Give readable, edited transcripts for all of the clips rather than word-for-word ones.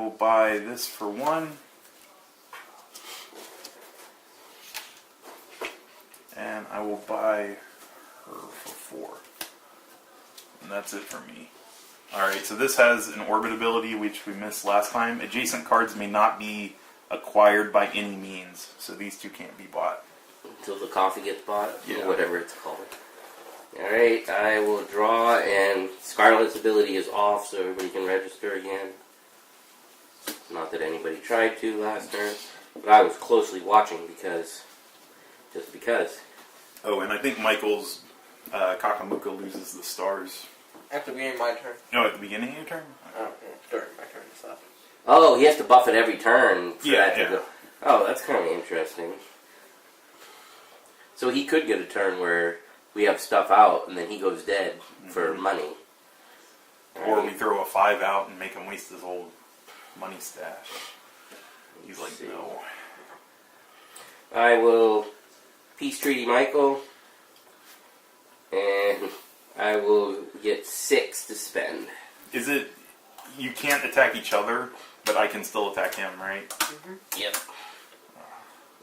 We'll buy this for 1. And I will buy her for 4. And that's it for me. Alright, so this has an orbit ability, which we missed last time. Adjacent cards may not be acquired by any means, so these two can't be bought. Until the coffee gets bought, Yeah. or whatever it's called. Alright, I will draw, and Scarlet's ability is off, so everybody can register again. Not that anybody tried to last turn, but I was closely watching just because. Oh, and I think Michael's Kakamuka loses the stars. At the beginning of my turn. No, at the beginning of your turn? Oh, during my turn and stuff. Oh, he has to buff it every turn for that to Yeah. go. Oh, that's kind of interesting. So he could get a turn where we have stuff out, and then he goes dead for money. Or we throw a 5 out and make him waste his old money stash. He's like, no. I will peace treaty Michael, and I will get 6 to spend. Is it, you can't attack each other, but I can still attack him, right? Mm-hmm. Yep.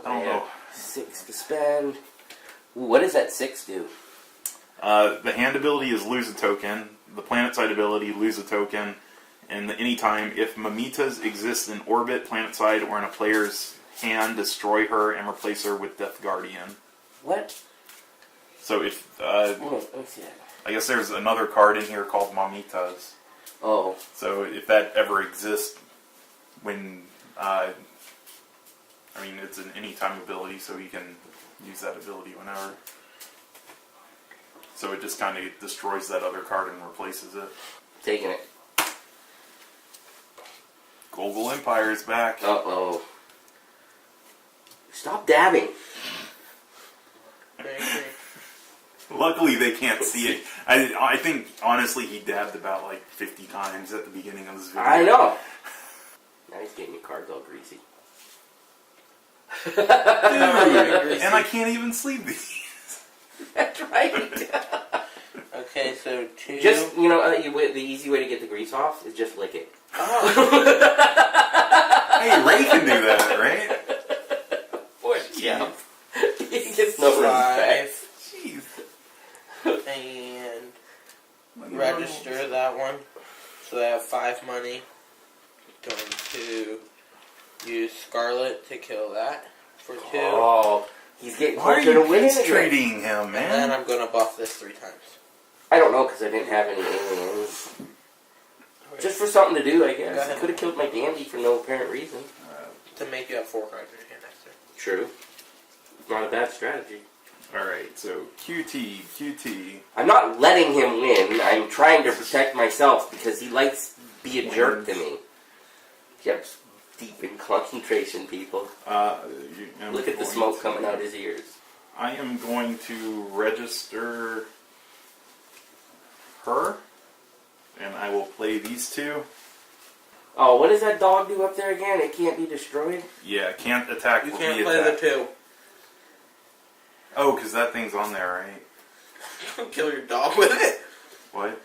I don't know. 6 to spend. Ooh, what does that 6 do? The hand ability is lose a token. The planet side ability, lose a token. And anytime, if Mamitas exist in orbit, planet side, or in a player's hand, destroy her and replace her with Death Guardian. What? So if, Let me see that. I guess there's another card in here called Mamitas. Oh. So if that ever exists, when, I mean, it's an anytime ability, so you can use that ability whenever. So it just kind of destroys that other card and replaces it. Taking it. Global Empire is back. Uh-oh. Stop dabbing. Luckily, they can't see it. I think, honestly, he dabbed about like 50 times at the beginning of this video. I know. Now he's getting your cards all greasy. Dude, and I can't even sleep these. That's right. Okay, so 2. Just, the easy way to get the grease off is just lick it. Oh. Hey, Ray can do that, right? Poor Jeff. He gets no 5. Jeez. And register that one. So I have 5 money. Going to use Scarlet to kill that for 2. Oh, he's getting Why are closer to you winning peace again. trading him, And then man? I'm going to buff this 3 times. I don't know, because I didn't have any aliens. Just for something to do, I guess. I could have killed my dandy for no apparent reason. To make you have 4 cards in your hand next turn. True. Not a bad strategy. Alright, so QT. I'm not letting him win. I'm trying to protect myself because he likes to be a jerk to me. Yep. Deep in concentration, people. Look at the smoke coming out his ears. I am going to register her, and I will play these 2. Oh, what does that dog do up there again? It can't be destroyed? Yeah, can't attack. You will can't be play attacked. the 2. Oh, because that thing's on there, right? Don't kill your dog with it. What?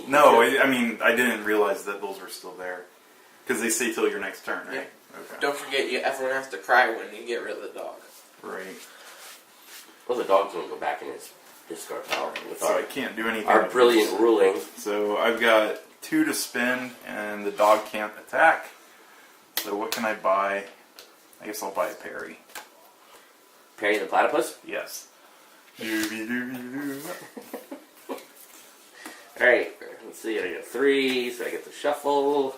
No, I mean, I didn't realize that those were still there. Because they say till your next turn, right? Yeah. Okay. Don't forget, everyone has to cry when you get rid of the dog. Right. Well, the dog's going to go back in his discard pile with So I can't do anything. our with brilliant this. ruling. So I've got 2 to spend, and the dog can't attack. So what can I buy? I guess I'll buy a Perry. Perry the Platypus? Yes. Alright, let's see. I got 3, so I get the shuffle. Oh,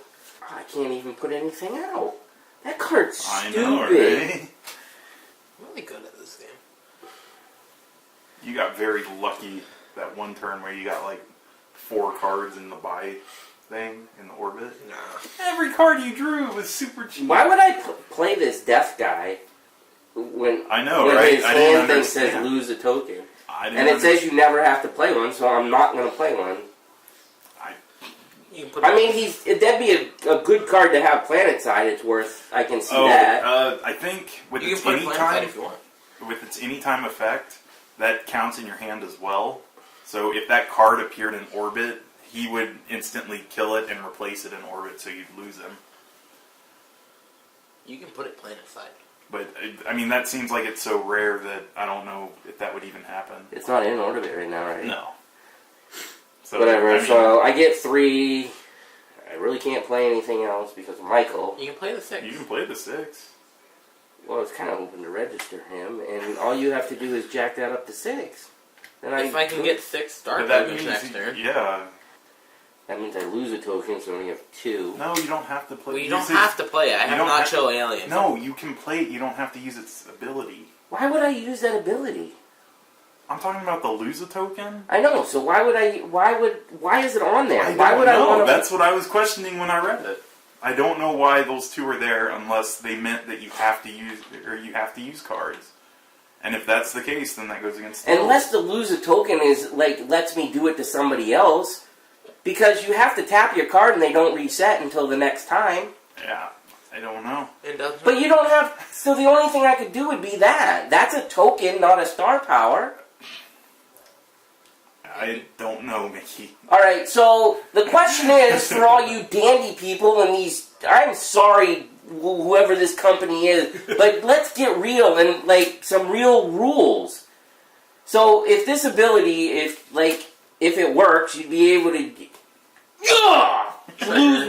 I can't even put anything out. That card's stupid. I know, right? I'm really good at this game. You got very lucky that one turn where you got like 4 cards in the buy thing in the orbit. Nah. Every card you drew was super cheap. Why would I play this death guy when, I know, when right? his I didn't hand thing says understand. lose a token? I didn't And it says understand. you never have to play one, so I'm not going to play one. You can put I mean, that'd be a good card to have planet side. It's worth. I can see that. I think with you its can put Planet anytime, Side if you want. with its anytime effect, that counts in your hand as well. So if that card appeared in orbit, he would instantly kill it and replace it in orbit, so you'd lose him. You can put it plain aside. But, I mean, that seems like it's so rare that I don't know if that would even happen. It's not in orbit right now, right? No. So, Whatever, I mean, so I get 3. I really can't play anything else because of Michael. You can play the 6. You can play the 6. Well, I was kind of hoping to register him, and all you have to do is jack that up to 6. Then If I can get 6 star But that tokens means, next turn. yeah. That means I lose a token, so I only have 2. No, you don't have to play. Well, you don't have to play it. I have don't have Nacho Alien. No, you can play it. You don't have to use its ability. Why would I use that ability? I'm talking about the lose a token. I know. So why is it on there? I Why don't would know. I want to? That's what I was questioning when I read it. I don't know why those 2 are there unless they meant that you have to use cards. And if that's the case, then that goes against the Unless the lose a token is like lets me do it to somebody else, because you have to tap your card and they don't reset until the next time. Yeah, I don't know. It doesn't. But you don't have. So the only thing I could do would be that. That's a token, not a star power. I don't know, Mickey. Alright, so the question is, for all you dandy people and these, I'm sorry, whoever this company is, but let's get real and, like, some real rules. So, if this ability, if it works, you'd be able to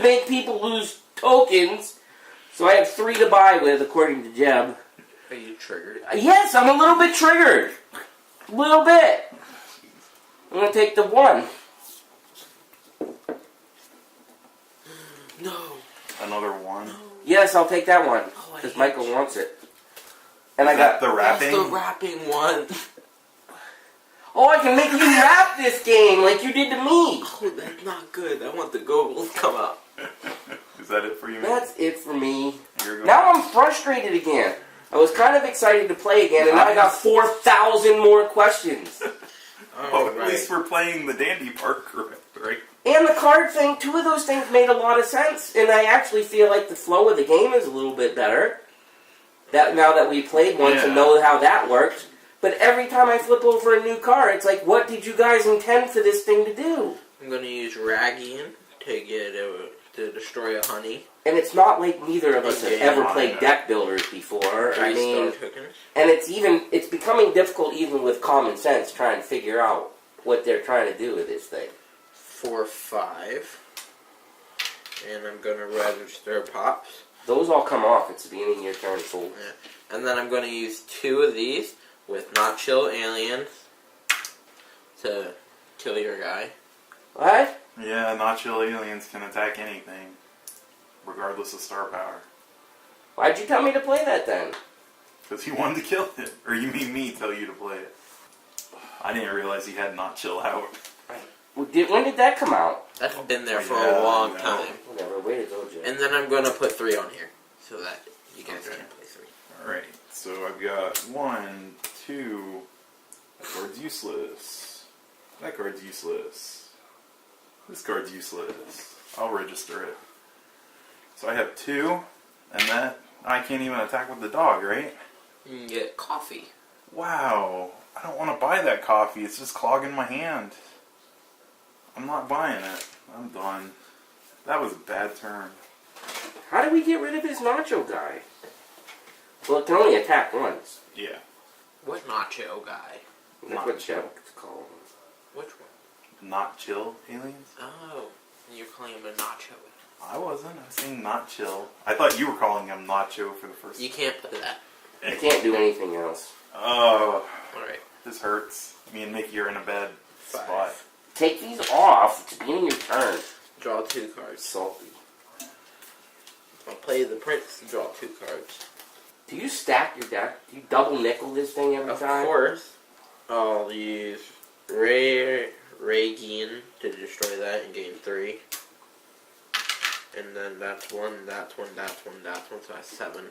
make people lose tokens. So I have 3 to buy with, according to Jeb. Are you triggered? Yes, I'm a little bit triggered. A little bit. I'm going to take the 1. No. Another 1. Yes, I'll take that one. Oh, I Because hate Michael you. wants it. And Is I that got... the wrapping? That's the wrapping one. Oh, I can make you wrap this game like you did to me. Oh, that's not good. I want the goggles to come out. Is that it for you, Mickey? That's it for me. You're going. Now I'm frustrated again. I was kind of excited to play again, and now I got 4,000 more questions. Oh, at least we're playing the Dandy Park, right? And the card thing, 2 of those things made a lot of sense, and I actually feel like the flow of the game is a little bit better. That now that we played once and know how that worked. But every time I flip over a new card, it's like, what did you guys intend for this thing to do? I'm going to use Raggian to destroy a honey. And it's not like neither of us have ever Yeah. played deck builders before. I 3 mean, star tokens. and it's becoming difficult even with common sense trying to figure out what they're trying to do with this thing. 4, 5. And I'm going to register pops. Those all come off at the beginning of your turn, so Yeah. And then I'm going to use 2 of these with Not Chill Aliens to kill your guy. what? Yeah, not chill aliens can attack anything, regardless of star power. Why'd you tell me to play that then? Because you wanted to kill it. Or you mean me tell you to play it. I didn't realize he had not chill out. Well, when did that come out? That's been there for Yeah, a long I know. time. Whatever, way to go, Jim. And then I'm going to put 3 on here so that you guys Okay. can play 3. Alright, so I've got 1, 2. That card's useless. That card's useless. This card's useless. I'll register it. So I have 2, and that I can't even attack with the dog, right? You can get coffee. Wow. I don't want to buy that coffee. It's just clogging my hand. I'm not buying it. I'm done. That was a bad turn. How do we get rid of this Nacho guy? Well, it can only attack once. Yeah. What nacho guy? That's what Jeb's called. Which one? Not chill aliens? Oh, you're calling him a nacho. I wasn't. I was saying not chill. I thought you were calling him nacho for the first You can't play that. I can't do anything else. Oh, Alright. this hurts. Me and Mickey are in a bad 5. spot. Take these off. It's the beginning of your turn. Draw 2 cards. Salty. I'll play the prince to draw 2 cards. Do you stack your deck? Do you double nickel this thing every Of time? course, I'll use Raygian to destroy that and gain 3. And then that's 1, that's 1, that's 1, that's 1, so that's 7.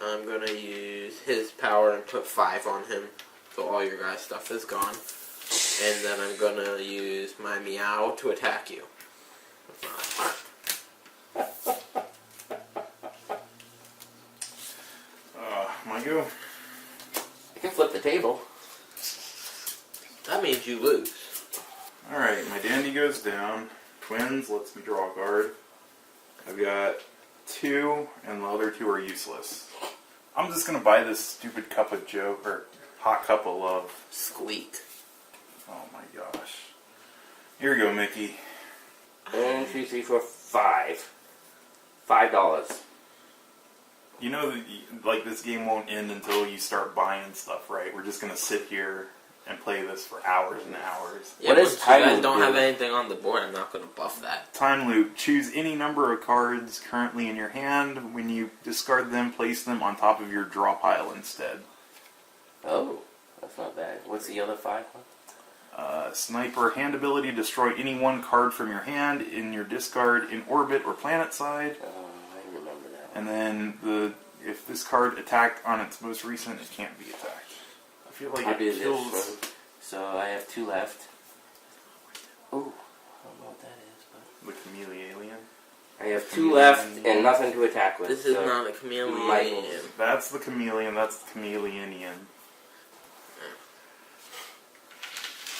I'm going to use his power and put 5 on him, so all your guys' stuff is gone. And then I'm going to use my Meow to attack you. My go. I can flip the table. That means you lose. Alright, my dandy goes down. Twins lets me draw a card. I've got 2, and the other 2 are useless. I'm just gonna buy this stupid cup of joe or hot cup of love. Squeak. Oh my gosh. Here you go, Mickey. 1, 2, 3, 4, 5. $5. You know that like this game won't end until you start buying stuff, right? We're just gonna sit here and play this for hours and hours. Yeah, What but is if you time guys loop don't do? have anything on the board, I'm not going to buff that. Time loop. Choose any number of cards currently in your hand. When you discard them, place them on top of your draw pile instead. Oh, that's not bad. What's the other 5? Sniper. Hand ability. Destroy any one card from your hand in your discard in orbit or planet side. I remember that. And then if this card attacked on its most recent, it can't be attacked. I feel like I'll it do this kills. one. So I have 2 left. Ooh, I don't know what that is, but The Chameleon Alien. I have 2 left and nothing to attack with. This is so not a chameleon. Michael. That's the Chameleon. That's the Chameleonian.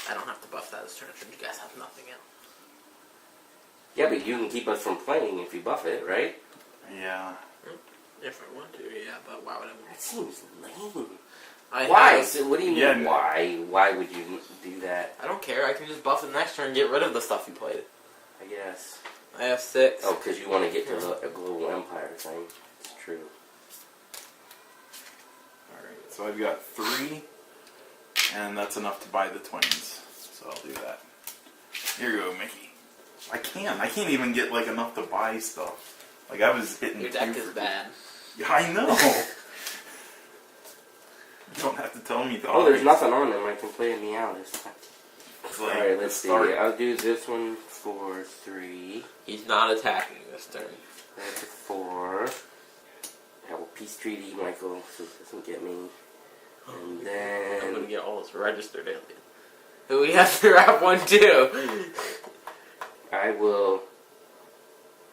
I don't have to buff that this turn. You guys have nothing else. Yeah, but you can keep us from playing if you buff it, right? Yeah. If I want to, yeah, but why would I want That seems lame. to? Why? Have, So what do you mean? Yeah. Why? Why would you do that? I don't care. I can just buff it next turn and get rid of the stuff you played. I guess. I have 6. Oh, because you want to get to the global empire thing. It's true. Alright, so I've got 3, and that's enough to buy the twins. So I'll do that. Here you go, Mickey. I can't even get like enough to buy stuff. Like I was hitting Your 2 deck for is 2. bad. Yeah, I know. You don't have to tell me to. Oh, there's nothing on them. I can play me out this time. It's like, Alright, let's see. start- I'll do this one for 3. He's not attacking this turn. That's a 4. I will peace treaty Michael so it doesn't get me. And I'm then gonna get all this registered alien. Who we have to wrap one too. I will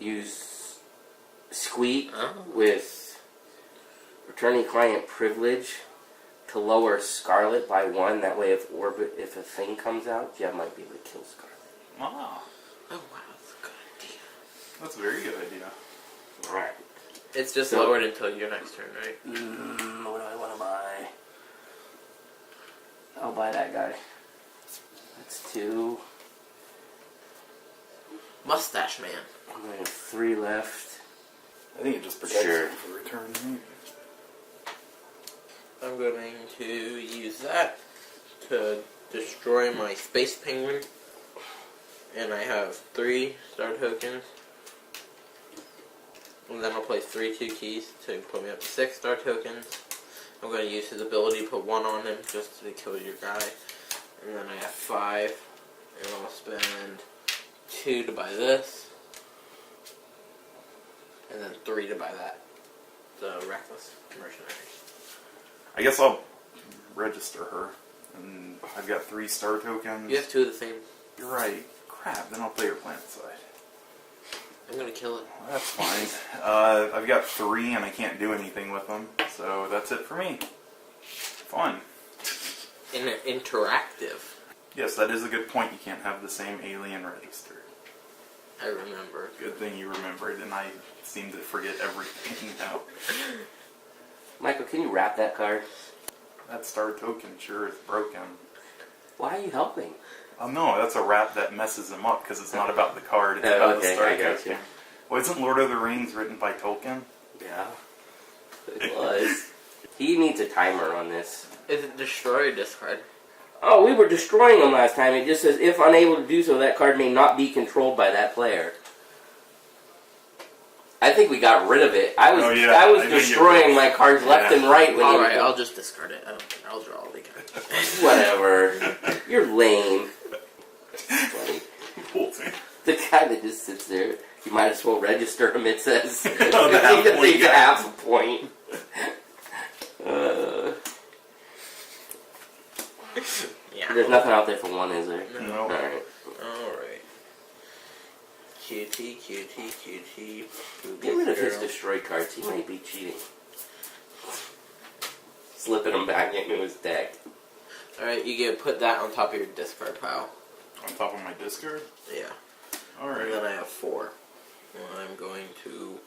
use Squeak Oh. with returning client privilege to lower Scarlet by 1. That way, if a thing comes out, Jeb might be able to kill Scarlet. Ah, Oh wow, that's a good idea. that's a very good idea. Alright. It's just So- lowered until your next turn, right? What do I want to buy? I'll buy that guy. That's 2. Mustache Man. I have 3 left. I think it just protects Sure. you for return. Right? I'm going to use that to destroy my Space Penguin. And I have 3 star tokens. And then I'll play 3 2 keys to put me up to 6 star tokens. I'm going to use his ability to put 1 on him just to kill your guy. And then I have 5. And I'll spend 2 to buy this. And then 3 to buy that. The Reckless Mercenary. I guess I'll register her. And I've got 3 star tokens. You have 2 of the same. You're right. Crap, then I'll play your planet side. I'm going to kill it. Well, that's fine. I've got 3 and I can't do anything with them. So that's it for me. Fun. Interactive. Yes, that is a good point. You can't have the same alien register. I remember. Good thing you remembered, and I seem to forget everything now. Michael, can you wrap that card? That star token sure is broken. Why are you helping? Oh no, that's a wrap that messes him up because it's not about the card, it's about the Okay, star I got token. you. Well, isn't Lord of the Rings written by Tolkien? Yeah. It was. He needs a timer on this. Is it destroy or discard? Oh, we were destroying them last time. It just says, if unable to do so, that card may not be controlled by that player. I think we got rid of it. I was Oh, yeah. I think it destroying was. my cards left Yeah. and right. When Alright, I'll just discard it. I don't care. I'll draw all the cards. Whatever. You're lame. Funny. Bolting. The guy that just sits there, you might as well register him, it says. Oh, the half point Take a guy. half a point. Yeah. There's nothing out there for 1, is there? No. Alright. Alright. Cutie, cutie, cutie. Get rid of his Girl. destroyed cards. He might be cheating. Slipping them back into his deck. Alright, you get put that on top of your discard pile. On top of my discard? Yeah. Alright. And then I have 4. Well, I'm going to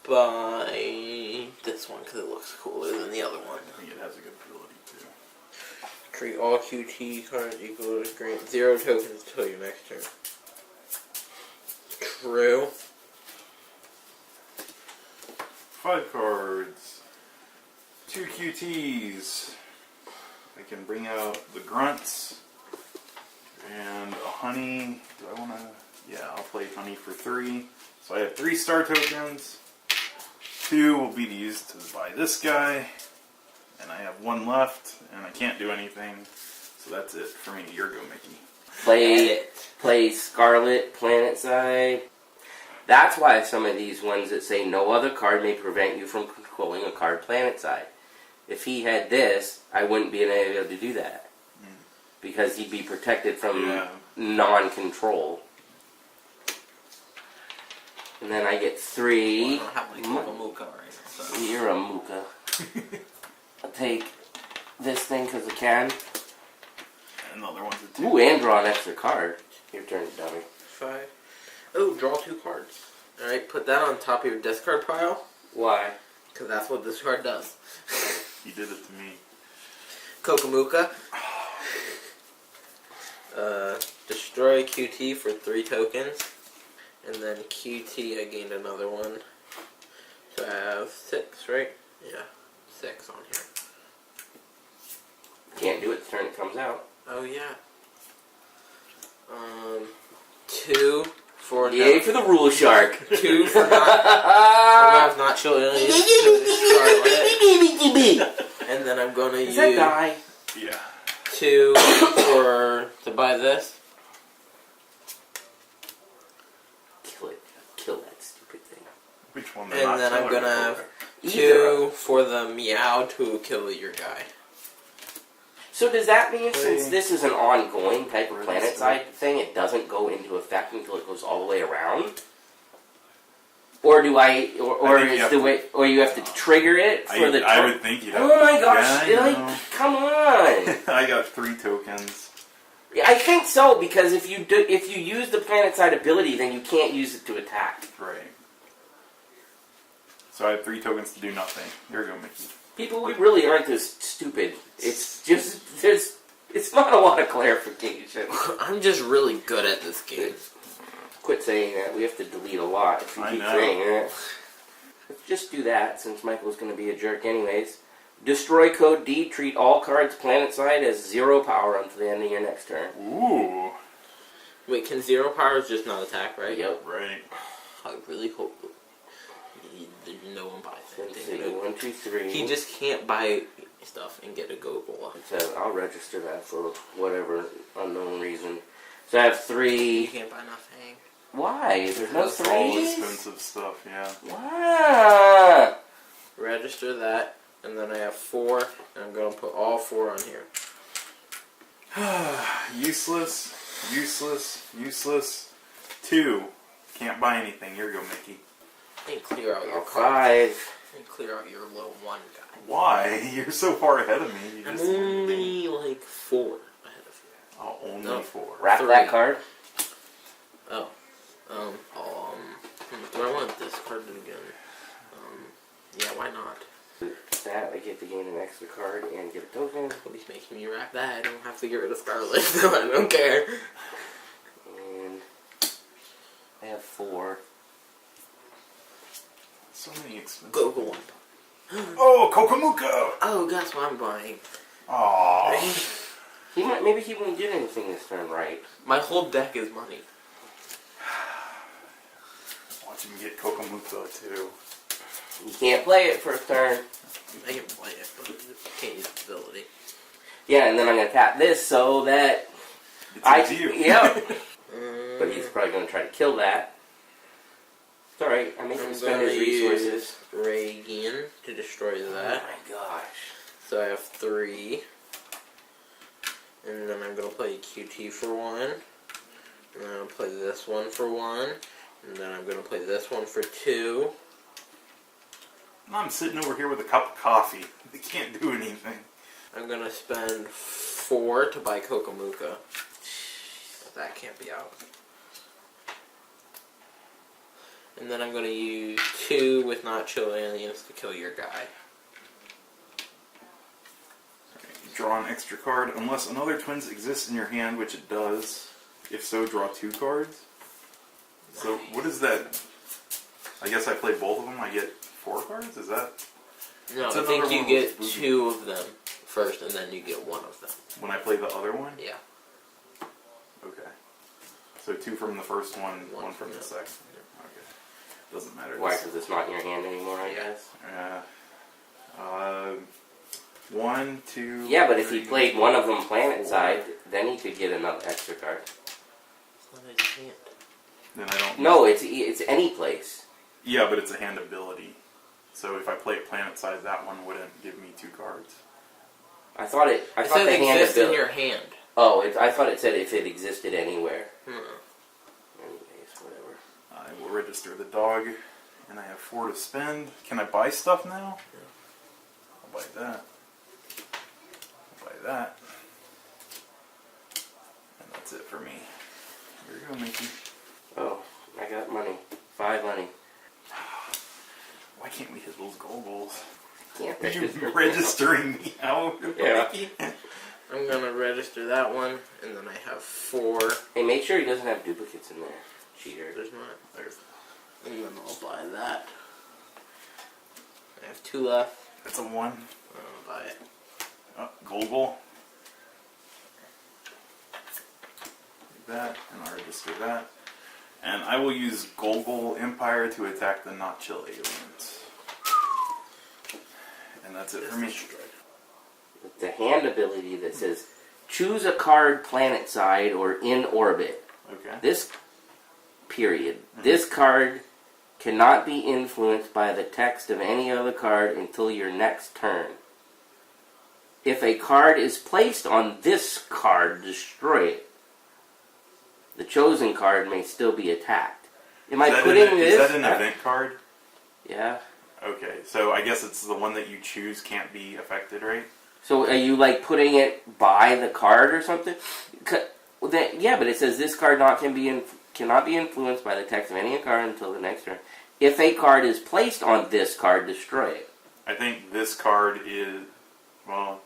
buy this one because it looks cooler than the other one. I think it has a good ability too. Treat all QT cards equal to grant 0 tokens until your next turn. True. 5 cards. 2 QTs. I can bring out the grunts and a honey. Do I want to? Yeah, I'll play honey for 3. So I have 3 star tokens. 2 will be used to buy this guy. And I have 1 left, and I can't do anything. So that's it for me. Your go, Mickey. Play Scarlet Planetside. That's why some of these ones that say no other card may prevent you from controlling a card Planetside. If he had this, I wouldn't be able to do that. Because he'd be protected from non-control. And then I get 3. Well, I don't have my Muka right now, so. You're a Muka. I'll take this thing because I can. And the other one's a 2. Ooh, and draw an extra card. Your turn, dummy. 5. Oh, draw 2 cards. Alright, put that on top of your discard pile. Why? Because that's what this card does. He did it to me. Kokomuka. Destroy QT for 3 tokens. And then QT, I gained another one. So I have 6, right? Yeah, 6 on here. Can't do it the turn it comes out. Oh, yeah. 2 for... Yay for the rule shark. 2 for not... not children. And then I'm going to use... Does that die? Yeah. 2 to buy this. Kill that stupid thing. Which one? And then I'm going to have Either. 2 for the meow to kill your guy. So does that mean since this is an ongoing type of Planetside thing, it doesn't go into effect until it goes all the way around? Or do or you have to trigger it for the turn? I would think you'd have Oh my gosh, Yeah, come on! I got 3 tokens. Yeah, I think so, because if you use the Planetside ability, then you can't use it to attack. Right. So I have 3 tokens to do nothing. Here we go, Mickey. People, we really aren't this stupid. It's just, it's not a lot of clarification. I'm just really good at this game. Quit saying that. We have to delete a lot if you I keep know. saying that. Let's just do that, since Michael's going to be a jerk anyways. Destroy code D. Treat all cards Planetside as 0 power until the end of your next turn. Ooh. Wait, can 0 powers just not attack, right? Yep. Right. I really hope no one buys Let's see. anything. 1, 2, 3. He just can't buy stuff and get a Gogola. It says I'll register that for whatever unknown reason. So I have 3. You can't buy nothing. Why? There's no That's all 3s? expensive stuff, yeah. Why? Register that, and then I have 4, and I'm going to put all 4 on here. Useless, useless, useless. 2. Can't buy anything. Here we go, Mickey. And clear out your 5. And clear out your low 1 guy. Why? You're so far ahead of me. You I'm just only like 4 ahead of you. Oh, only No. 4. Wrap 3. that card. Oh. Do I want this card again? Yeah, why not? That, I get to gain an extra card and get a token. At least making me wrap that. I don't have to get rid of Scarlet, so I don't care. And I have 4. So many expensive. Go one. Oh, Kokomuka! Oh, guess what I'm buying? Aww. Maybe he won't get anything this turn, right? My whole deck is money. Watch him get Kokomuka, too. You can't play it first turn. I can play it, but I can't use the ability. Yeah, and then I'm gonna tap this so that It's you. Yep. But he's probably gonna try to kill that. It's alright, I make him spend his resources. Reagan to destroy that. Oh my gosh. So I have 3. And then I'm going to play QT for 1. And then I'm going to play this one for 1. And then I'm going to play this one for 2. I'm sitting over here with a cup of coffee. They can't do anything. I'm going to spend 4 to buy Kokomuka. That can't be out. And then I'm going to use 2 with not chill aliens to kill your guy. Draw an extra card unless another twins exists in your hand, which it does. If so, draw 2 cards. So what is that? I guess I play both of them. I get 4 cards. Is that? No, It's I think another you one get with 2 of them first, and then you get 1 of them. When I play the other one? Yeah. Okay. So 2 from the first one, One 1 from from the the- second. Okay. Doesn't matter. Why? Because it's not in your hand anymore, I guess. 1, 2. Yeah, but if he 3, played one of them planet 4. side, then he could get another extra card. It's not his hand. Then I don't. No, it's any place. Yeah, but it's a hand ability. So if I play it planet side, that one wouldn't give me 2 cards. I thought It the says hand exists in ability. your hand. Oh, I thought it said if it existed anywhere. Anyways, whatever. I will register the dog, and I have 4 to spend. Can I buy stuff now? I'll buy that. I'll buy that. And that's it for me. Here you go, Mickey. Oh, I got money. 5 money. Why can't we hit those goals? Can't Are you register. registering me out, Yeah. Mickey? I'm going to register that one, and then I have 4. Hey, make sure he doesn't have duplicates in there. Cheater. There's not. There's, And then I'll buy that. I have 2 left. that's a 1. I'll buy it. Oh, Gogol. Like that, and I'll register that. And I will use Gogol Empire to attack the not chill aliens. And that's it for me. The hand ability that says choose a card planet side or in orbit. Okay. This period. This card cannot be influenced by the text of any other card until your next turn. If a card is placed on this card, destroy it. The chosen card may still be attacked. Am I putting this? Is that an event card? Yeah. Okay, so I guess it's the one that you choose can't be affected, right? So are you like putting it by the card or something? Yeah, but it says this card cannot be influenced by the text of any card until the next turn. If a card is placed on this card, destroy it. I think this card is, well...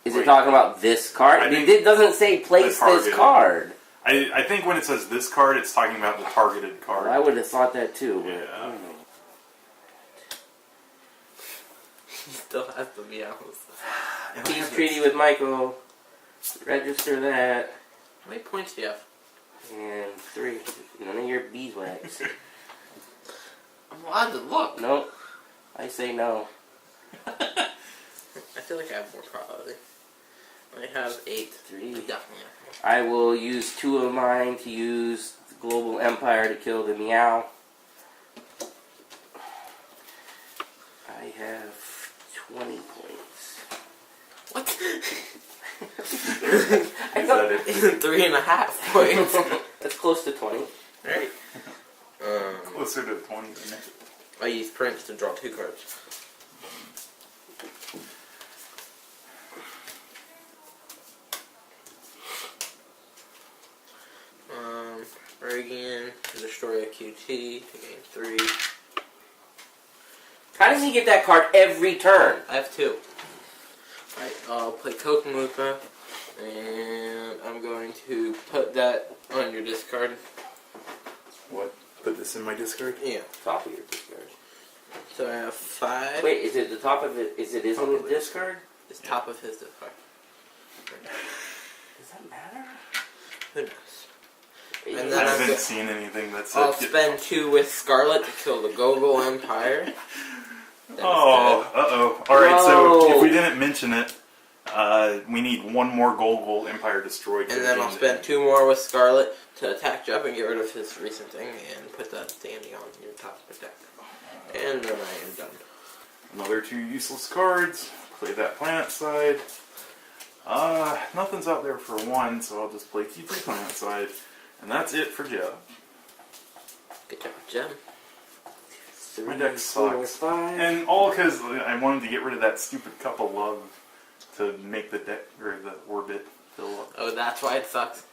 Is wait. it talking about this card? It doesn't say place this card. I think when it says this card, it's talking about the targeted card. Well, I would have thought that too. But Yeah. He still has to be out. Peace treaty with Michael. Register that. How many points do you have? And 3. None of your beeswax. I'm allowed to look. No. I say no. I feel like I have more probability. I have 8. 3. I definitely have I will use 2 of mine to use the Global Empire to kill the Meow. I have 20 points. What? I thought Is that it? 3.5 points. that's close to 20. Right. Closer to 20 than it. I use Prince to draw 2 cards. Reagan to destroy a QT to gain 3. How does he get that card every turn? I have 2. Alright, I'll play Kokomuka, and I'm going to put that on your discard. What? Put this in my discard? Yeah. Top of your discard. So I have 5. Wait, is it the top of it? Is it isn't Top the of it. discard? It's top of his discard. Does that matter? Who knows? Wait, And I then haven't I'm seen anything that I'll said... spend 2 with Scarlet to kill the Gogol Empire. Oh, uh-oh. Alright, so No. if we didn't mention it, we need 1 more Gogol Empire destroyed. And then I'll spend 2 more with Scarlet to attack Jeb and get rid of his recent thing and put that Dandy on your top of the deck. And then I am done. Another 2 useless cards. Play that planet side. Nothing's out there for 1, so I'll just play Q3 planet side. And that's it for Jeb. Good job, Jeb. My deck 3, 4, sucks. 5. And all because I wanted to get rid of that stupid cup of love to make the deck, or the orbit fill up. Oh, that's why it sucks?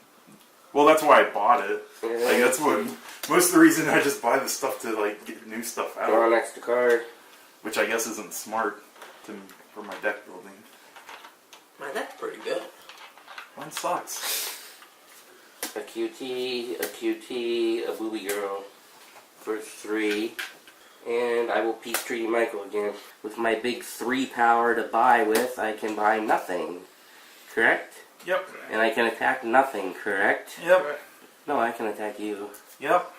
Well, that's why I bought it. Yeah. Like, that's what most of the reason I just buy the stuff to like get new stuff out. Draw an extra card. Which I guess isn't smart for my deck building. My deck's pretty good. Mine sucks. A QT, a booby girl for 3. And I will Peace Treaty Michael again. With my big 3 power to buy with, I can buy nothing. Correct? Yep. And I can attack nothing, correct? Yep. No, I can attack you. Yep.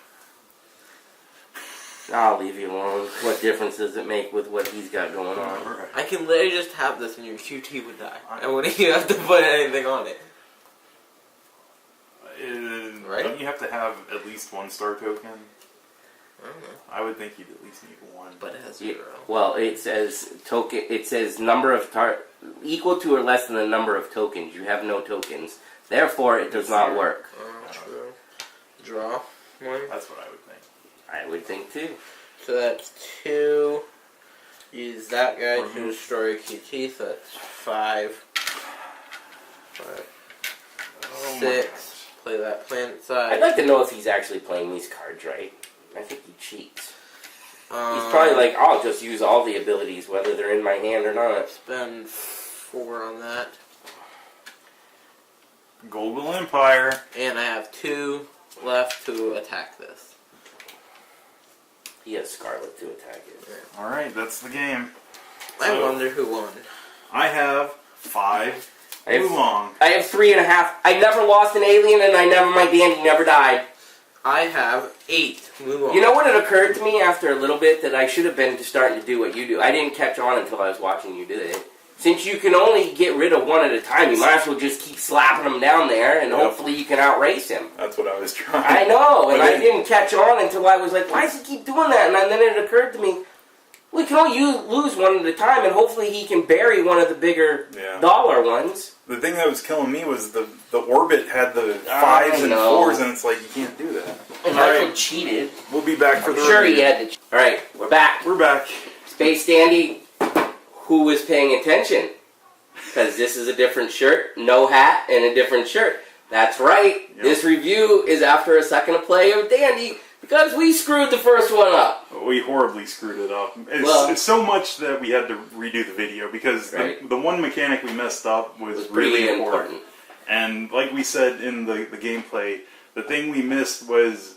I'll leave you alone. What difference does it make with what he's got going on? Alright. I can literally just have this and your QT would die. I wouldn't even have to put anything on it. Right? Don't you have to have at least 1 star token? I don't know. I would think you'd at least need 1. But it has Yeah, 0. well, it says token. It says number of equal to or less than the number of tokens. You have no tokens, therefore it does not work. True. Draw 1. That's what I would think. I would think too. So that's 2. Use that guy to Mhm. destroy a QT, so that's 5. 5. Oh my 6. gosh. Play that planet I'd side. like to know if he's actually playing these cards right. I think he cheats. He's Um, probably like, I'll just use all the abilities, whether they're in my hand or not. Spend 4 on that. Goldwell Empire. And I have 2 left to attack this. He has Scarlet to attack it. Alright, that's the game. I So- wonder who won. I have 5 I have- Oolong. I have 3.5. I never lost an alien, and my dandy never died. I have 8 Mulan. You know what? It occurred to me after a little bit that I should have been starting to do what you do. I didn't catch on until I was watching you do it. Since you can only get rid of 1 at a time, you might as well just keep slapping him down there, and Yep. hopefully you can outrace him. That's what I was trying. I know, and But I it- didn't catch on until I was like, why does he keep doing that? And then it occurred to me, we can only lose 1 at a time, and hopefully he can bury one of the bigger Yeah. dollar ones. The thing that was killing me was the orbit had the 5s and know. 4s, and it's like, you can't do that. And Alright. Michael cheated. We'll be back for I'm the sure review. he had to. Alright, we're back. We're back. Space Dandy, who was paying attention? Because this is a different shirt, no hat, and a different shirt. That's right. Yep. This review is after a second of play of Dandy because we screwed the first one up. We horribly screwed it up. It's so much that we had to redo the video because Right. the one mechanic we messed up was It was pretty really important. And like we said in the gameplay, the thing we missed was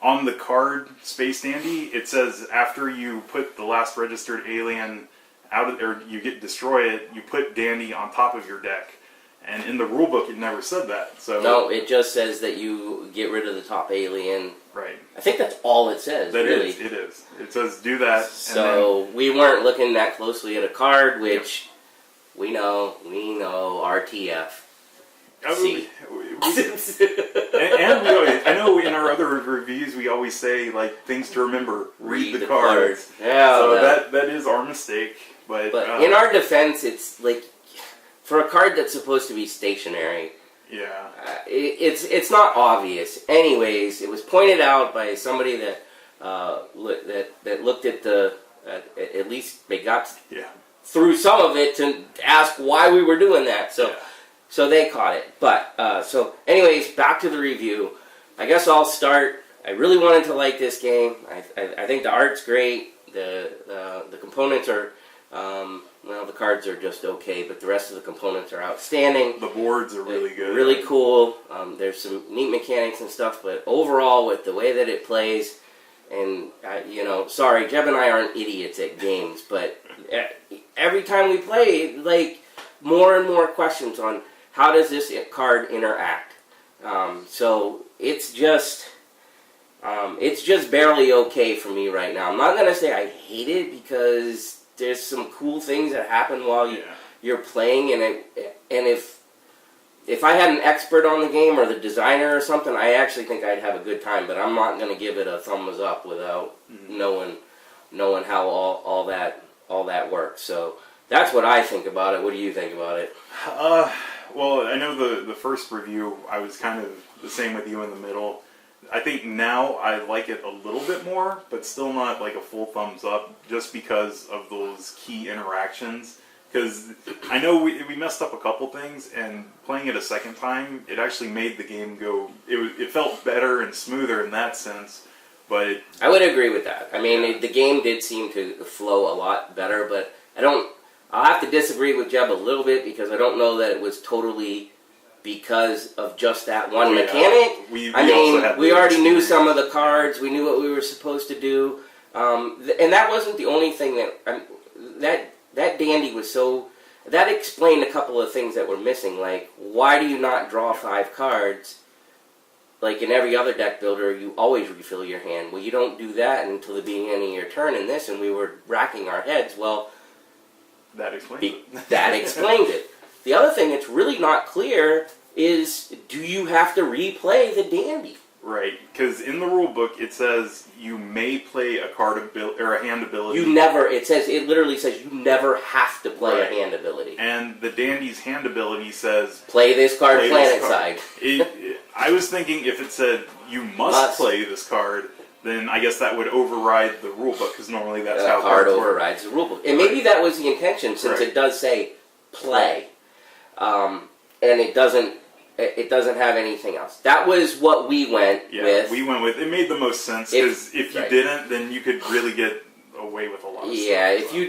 on the card Space Dandy, it says after you put the last registered alien out of, or you destroy it, you put Dandy on top of your deck. And in the rulebook, it never said that. So No, it just says that you get rid of the top alien. right, I think that's all it says, that really. is, it is. It says do that. So we weren't looking that closely at a card, which we know, RTF. and See. and we always, I know in our other reviews we always say like things to remember. Read the cards. Yeah, So well, that is our mistake. But in our defense, it's like for a card that's supposed to be stationary, yeah, it's not obvious. Anyways, it was pointed out by somebody that that looked at the at least they got yeah. through some of it to ask why we were doing that. So. Yeah. So they caught it. But, so anyways, back to the review. I guess I'll start. I really wanted to like this game. I think the art's great. The components are, well, the cards are just okay, but the rest of the components are outstanding. The boards are really good. Really cool. There's some neat mechanics and stuff, but overall, with the way that it plays, and, sorry, Jeb and I aren't idiots at games, but every time we play, like, more and more questions on how does this card interact. So it's just barely okay for me right now. I'm not going to say I hate it because there's some cool things that happen while you're playing, and if I had an expert on the game or the designer or something, I actually think I'd have a good time, but I'm not going to give it a thumbs up without knowing how all that works. So that's what I think about it. What do you think about it? Well, I know the first review, I was kind of the same with you in the middle. I think now I like it a little bit more, but still not like a full thumbs up, just because of those key interactions. Because I know we messed up a couple things, and playing it a second time, it actually made the game go. It felt better and smoother in that sense. But I would agree with that. I mean, the game did seem to flow a lot better, but I'll have to disagree with Jeb a little bit because I don't know that it was totally because of just that one mechanic. We already knew some of the cards. We knew what we were supposed to do, and that wasn't the only thing that dandy was so. That explained a couple of things that were missing. Like, why do you not draw 5 cards? Like in every other deck builder, you always refill your hand. Well, you don't do that until the beginning of your turn in this, and we were racking our heads. Well, that explains it. That explains it. The other thing that's really not clear is, do you have to replay the dandy? Right, because in the rule book it says you may play a card or a hand ability. It literally says you never have to play a hand ability. And the dandy's hand ability says play this card planet side. I was thinking if it said you must play this card, then I guess that would override the rule book because normally that's how card overrides the rule book. And maybe that was the intention since it does say play, and it doesn't have anything else. That was what we went with. We went with. It made the most sense because if you didn't, then you could really get away with a lot of stuff. Yeah, if you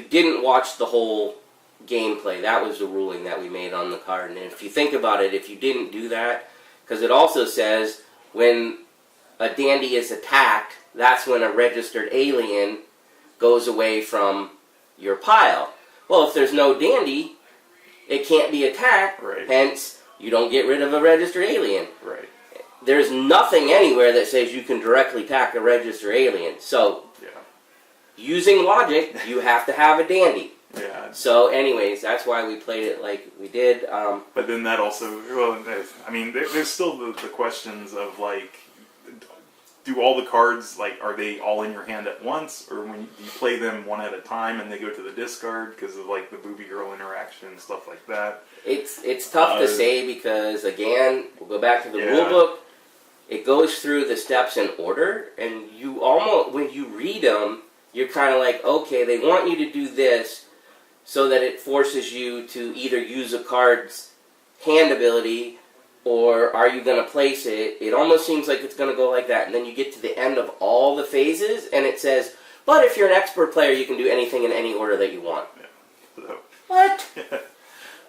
didn't watch the whole gameplay, that was the ruling that we made on the card. And if you think about it, if you didn't do that, because it also says when a dandy is attacked, that's when a registered alien goes away from your pile. Well, if there's no dandy, it can't be attacked, hence you don't get rid of a registered alien. Right. There's nothing anywhere that says you can directly attack a registered alien. So, using logic, you have to have a dandy. Yeah. So, anyways, that's why we played it like we did. But then that also, well, I mean, there's still the questions of like, do all the cards, like, are they all in your hand at once, or when you play them one at a time and they go to the discard because of like the booby girl interaction and stuff like that? It's tough to say because again, we'll go back to the rule book. It goes through the steps in order, and you almost when you read them, you're kind of like, okay, they want you to do this, so that it forces you to either use a card's hand ability. Or are you going to place it? It almost seems like it's going to go like that. And then you get to the end of all the phases, and it says, but if you're an expert player, you can do anything in any order that you want. Yeah. So. What?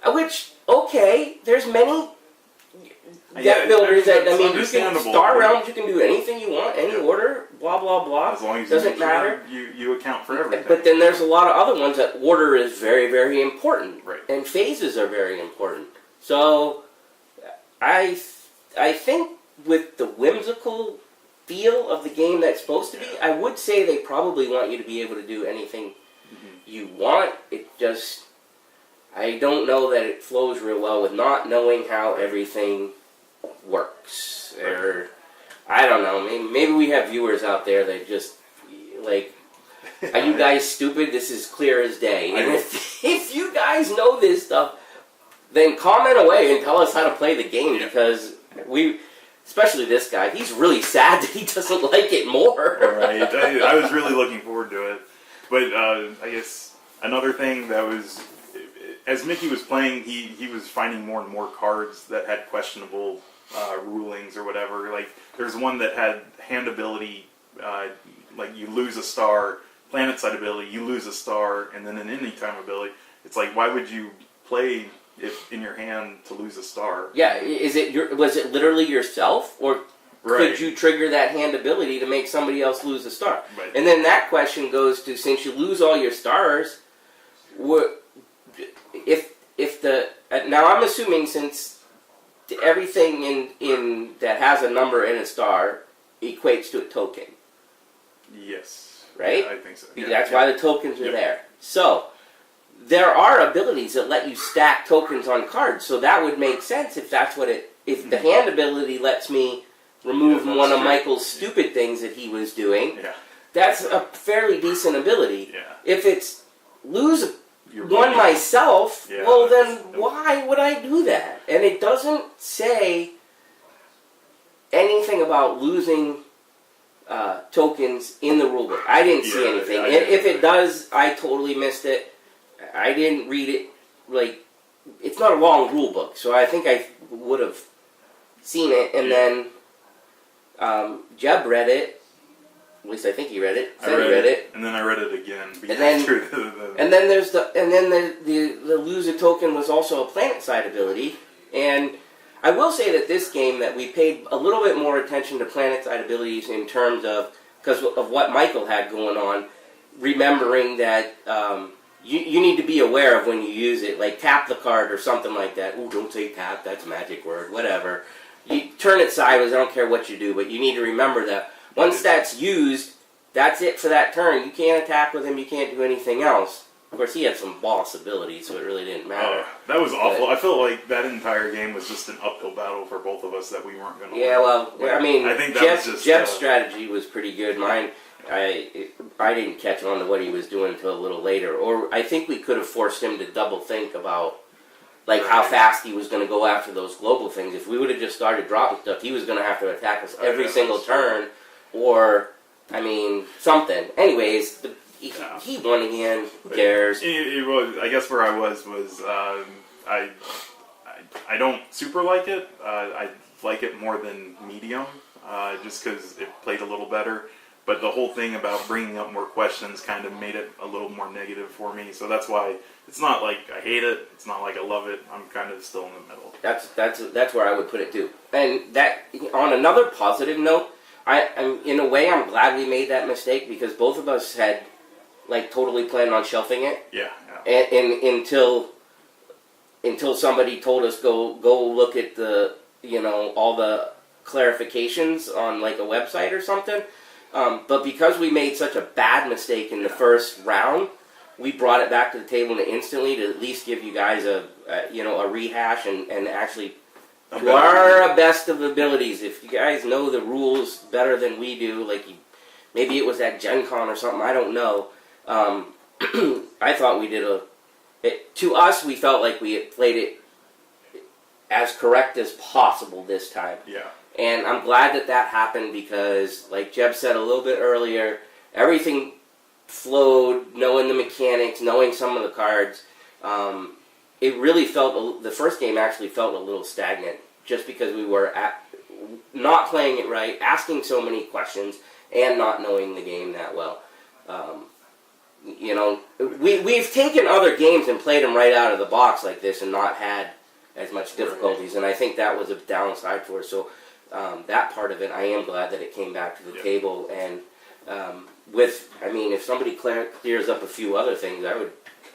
Which, okay, there's many deck builders that, I mean, you can, Star Realms, you can do anything you want, any order, blah, blah, blah. As long as doesn't matter. You account for everything. But then there's a lot of other ones that order is very, very important. Right. And phases are very important. So I think with the whimsical feel of the game that's supposed to be, I would say they probably want you to be able to do anything you want. It just, I don't know that it flows real well with not knowing how everything works. Or, I don't know, maybe we have viewers out there that just, like, are you guys stupid? This is clear as day. And if you guys know this stuff, then comment away and tell us how to play the game, because especially this guy, he's really sad that he doesn't like it more. Right. I was really looking forward to it. But I guess another thing that was, as Mickey was playing, he was finding more and more cards that had questionable rulings or whatever. Like, there's one that had hand ability, like you lose a star, planet side ability, you lose a star, and then an anytime ability. It's like, why would you play if in your hand to lose a star? Yeah, was it literally yourself, or could you trigger that hand ability to make somebody else lose a star? Right. And then that question goes to, since you lose all your stars, now I'm assuming since everything in that has a number and a star equates to a token. Yes. Right? Yeah, I think so. Yeah, That's why the tokens are there. So there are abilities that let you stack tokens on cards, so that would make sense if that's what if the hand ability lets me remove one of Michael's stupid things that he was doing. Yeah. That's a fairly decent ability. Yeah. If it's lose one myself, well then why would I do that? And it doesn't say anything about losing tokens in the rulebook. I didn't see anything. If it does, I totally missed it. I didn't read it. Like, it's not a long rulebook, so I think I would have seen it. And then Jeb read it. At least I think he read it. I read it, and then I read it again. And then there's the lose a token was also a planet side ability. And I will say that this game that we paid a little bit more attention to planet side abilities in terms of because of what Michael had going on, remembering that you need to be aware of when you use it, like tap the card or something like that. Ooh, don't say tap, that's a magic word, whatever. You turn it sideways, I don't care what you do, but you need to remember that once that's used, that's it for that turn. You can't attack with him, you can't do anything else. Of course, he had some boss abilities, so it really didn't matter. That was awful. I felt like that entire game was just an uphill battle for both of us that we weren't going to win. Yeah, well, I mean, I think that was just, Jeb's strategy was pretty good. Mine, I didn't catch on to what he was doing until a little later. Or I think we could have forced him to double think about like how fast he was going to go after those global things. If we would have just started dropping stuff, he was going to have to attack us every single turn. Or, I mean, something. Anyways, he won again. Who cares? It was, I guess where I was I don't super like it. I like it more than medium, just because it played a little better. But the whole thing about bringing up more questions kind of made it a little more negative for me. So that's why it's not like I hate it. It's not like I love it. I'm kind of still in the middle. That's where I would put it too. And that, on another positive note, I'm in a way I'm glad we made that mistake because both of us had like totally planned on shelving it. Yeah. And until somebody told us go look at the all the clarifications on like a website or something. But because we made such a bad mistake in the first round, we brought it back to the table instantly to at least give you guys a rehash and actually to our best of abilities. If you guys know the rules better than we do, like maybe it was at Gen Con or something, I don't know. I thought we did to us, we felt like we had played it as correct as possible this time. Yeah. And I'm glad that happened because, like Jeb said a little bit earlier, everything flowed, knowing the mechanics, knowing some of the cards. It really felt, the first game actually felt a little stagnant just because we were not playing it right, asking so many questions, and not knowing the game that well. We've taken other games and played them right out of the box like this and not had as much difficulties, and I think that was a downside for us. So that part of it, I am glad that it came back to the table. And if somebody clears up a few other things,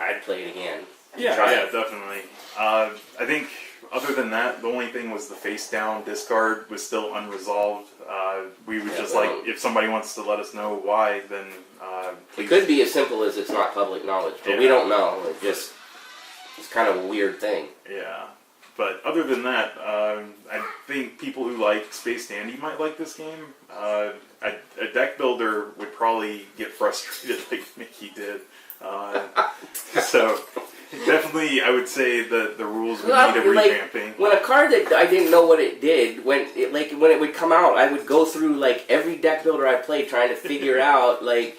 I'd play it again. Yeah, definitely. I think other than that, the only thing was the face down discard was still unresolved. We would if somebody wants to let us know why, then please. It could be as simple as it's not public knowledge, but we don't know. It's kind of a weird thing. Yeah. But other than that, I think people who like Space Dandy might like this game. A deck builder would probably get frustrated like Mickey did. So definitely, I would say the rules would need a revamping. When a card that I didn't know what it did, when it would come out, I would go through like every deck builder I played trying to figure out like,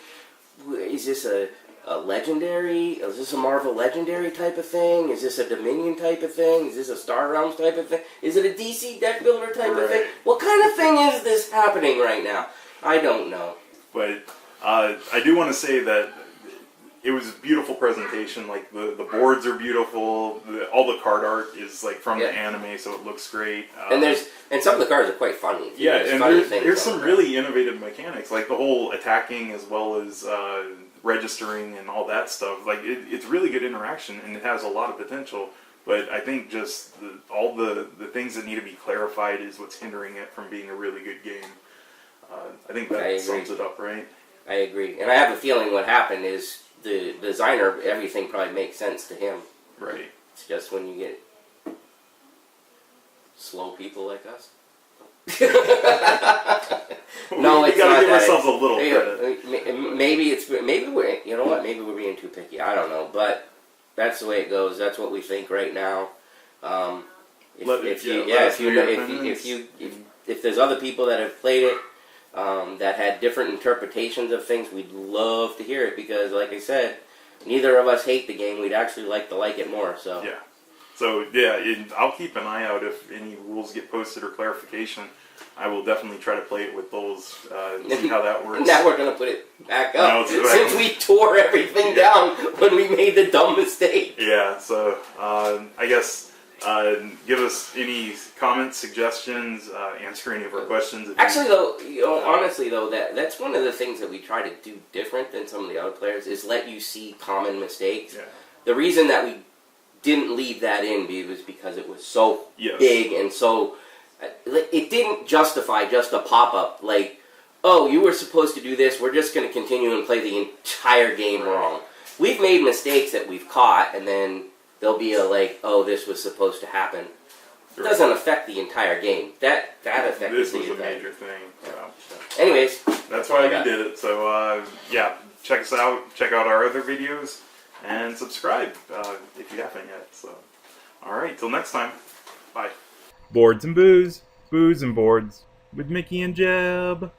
is this a legendary? Is this a Marvel legendary type of thing? Is this a Dominion type of thing? Is this a Star Realms type of thing? Is it a DC deck builder type of thing? What kind of thing is this happening right now? I don't know. But I do want to say that it was a beautiful presentation. Like the boards are beautiful. All the card art is like from the anime, so it looks great. And some of the cards are quite funny. Yeah, and there's some really innovative mechanics, like the whole attacking as well as registering and all that stuff. Like it's really good interaction, and it has a lot of potential. But I think just all the things that need to be clarified is what's hindering it from being a really good game. I think that sums it up, right? I agree, and I have a feeling what happened is the designer, everything probably makes sense to him. Right. It's just when you get slow people like us. No, we gotta give ourselves a little credit. Maybe we're, you know what? Maybe we're being too picky. I don't know, but that's the way it goes. That's what we think right now. If there's other people that have played it, that had different interpretations of things, we'd love to hear it because, like I said, neither of us hate the game. We'd actually like to like it more. So Yeah. So yeah, I'll keep an eye out if any rules get posted or clarification. I will definitely try to play it with those, see how that works. now we're gonna put it back up No, since we tore everything down when we made the dumb mistake. Yeah, so I guess give us any comments, suggestions, answer any of our questions. Actually, though, honestly, though, that's one of the things that we try to do different than some of the other players is let you see common mistakes. Yeah. The reason that we didn't leave that in was because it was so big and so it didn't justify just a pop-up like, oh, you were supposed to do this, we're just going to continue and play the entire game wrong. We've made mistakes that we've caught, and then there'll be a like, oh, this was supposed to happen. It doesn't affect the entire game. That affected This the was a entire major thing. So. Anyways, That's why we did it. So yeah, check us out. Check out our other videos and subscribe if you haven't yet. So all right, till next time. Bye. Boards and booze, booze and boards with Mickey and Jeb.